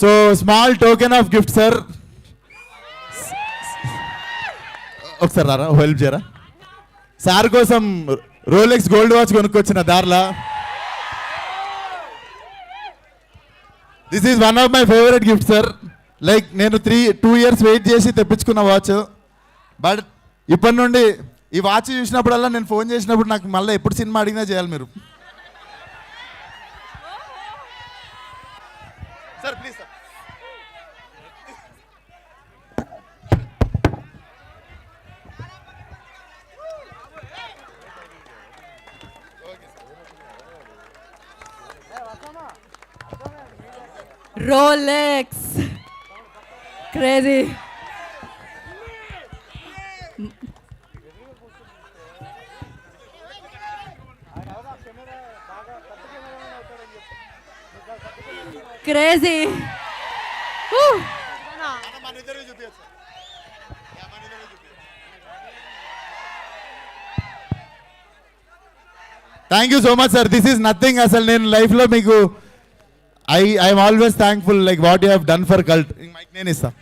So small token of gift sir. ఒకసారి రారా, help చేయరా. సార్ కోసం రోలెక్స్ గోల్డ్ వాచ్ కొనుక్కొచ్చిన దార్లా. This is one of my favourite gift sir. Like నేను 2 years వెయిట్ చేసి తెప్పించుకున్న వాచ్. బట్ ఇప్పటి నుండి ఈ వాచ్ చూసినప్పుడల్లా నేను ఫోన్ చేసినప్పుడు నాకు మళ్ళీ ఎప్పుడు సినిమా అడిగినా చేయాలి మీరు. Sir please sir. Rolex. Crazy. Crazy. Thank you so much sir. This is nothing. అసలు నేను లైఫ్లో మీకు I'm always thankful like what you have done for cult. Mic నేను ఇస్తా.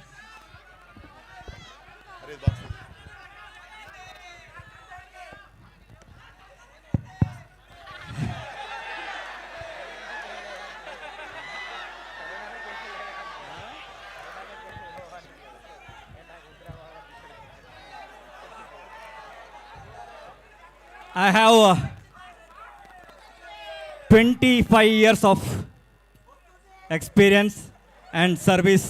I have 25 years of experience and service.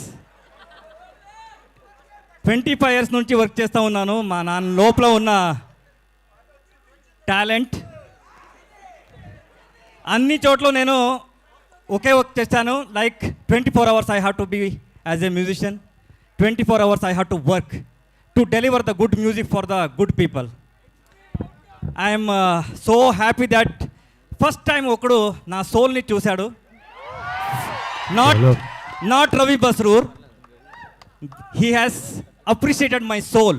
25 years నుంచి work చేస్తూ ఉన్నాను. మా నాన్న లోపల ఉన్న టాలెంట్ అన్ని చోట్ల నేను ఒకే వర్క్ చేస్తాను. Like 24 hours I have to be as a musician. 24 hours I have to work to deliver the good music for the good people. I am so happy that first time ఒకడు నా సోల్ని చూశాడు. Not Ravi Basroor. He has appreciated my soul.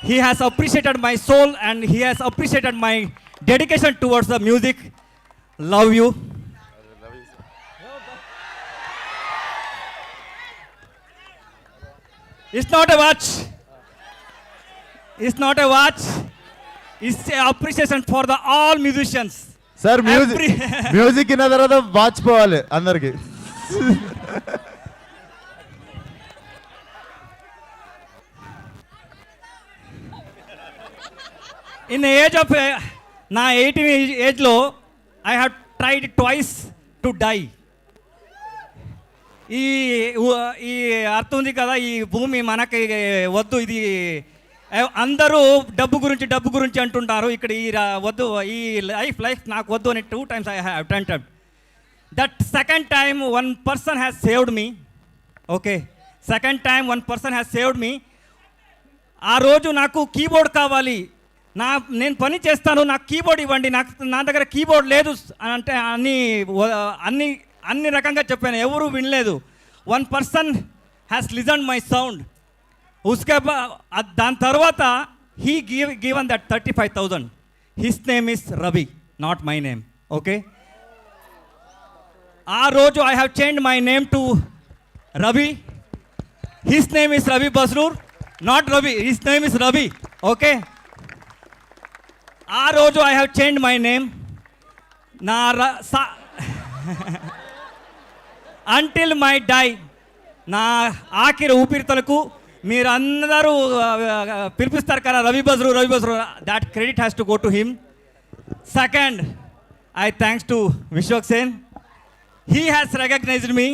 He has appreciated my soul and he has appreciated my dedication towards the music. Love you. It's not a watch. It's not a watch. It's a appreciation for the all musicians. Sir music ఇన్న తర్వాత watch పోవాలి అందరికి. In the age of నా 18 ఏజ్లో I have tried twice to die. ఈ అర్థం ఉంది కదా, ఈ భూమి మనకి వద్దు, ఇది అందరూ డబ్బు గురించి అంటుంటారు. ఇక్కడ ఈ వద్దు, ఈ లైఫ్ నాకు వద్దు అని 2 times I have attempted. That second time one person has saved me. Okay, second time one person has saved me. ఆ రోజు నాకు కీబోర్డ్ కావాలి, నేను పని చేస్తాను, నాకు కీబోర్డ్ ఇవ్వండి, నా దగ్గర కీబోర్డ్ లేదు అంటే అన్ని రకంగా చెప్పాను. ఎవరు వినలేదు. One person has listen my sound. దాని తర్వాత he given that 35,000. His name is Ravi, not my name. Okay, ఆ రోజు I have change my name to Ravi. His name is Ravi Basrur, not Ravi. His name is Ravi. Okay, ఆ రోజు I have change my name. నా until my die, నా ఆఖరి ఊపిరితలకు మీరు అందరూ పిలిపిస్తారు కదా Ravi Basrur. That credit has to go to him. Second, I thanks to Vishwak Sen. He has recognized me.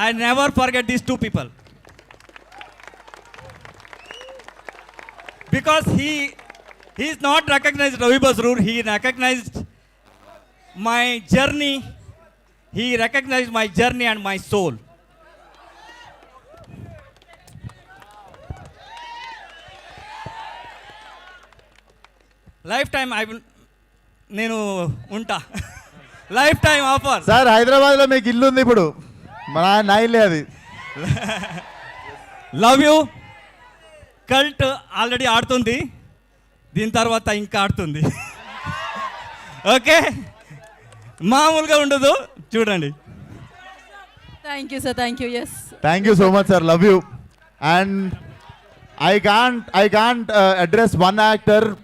I never forget these 2 people. Because he is not recognized Ravi Basroor, he recognized my journey. He recognized my journey and my soul. Lifetime నేను ఉంటా. Life time offer. Sir హైదరాబాద్లో మీకు ఇల్లు ఉంది ఇప్పుడు, నా ఇల్లే అది. Love you. కల్ట్ ఆల్రెడీ ఆడుతుంది, దీని తర్వాత ఇంకా ఆడుతుంది. ఓకే, మామూలుగా ఉండదు, చూడండి. Thank you, sir. Thank you. Yes. Thank you so much, sir. Love you. And I can't address one actor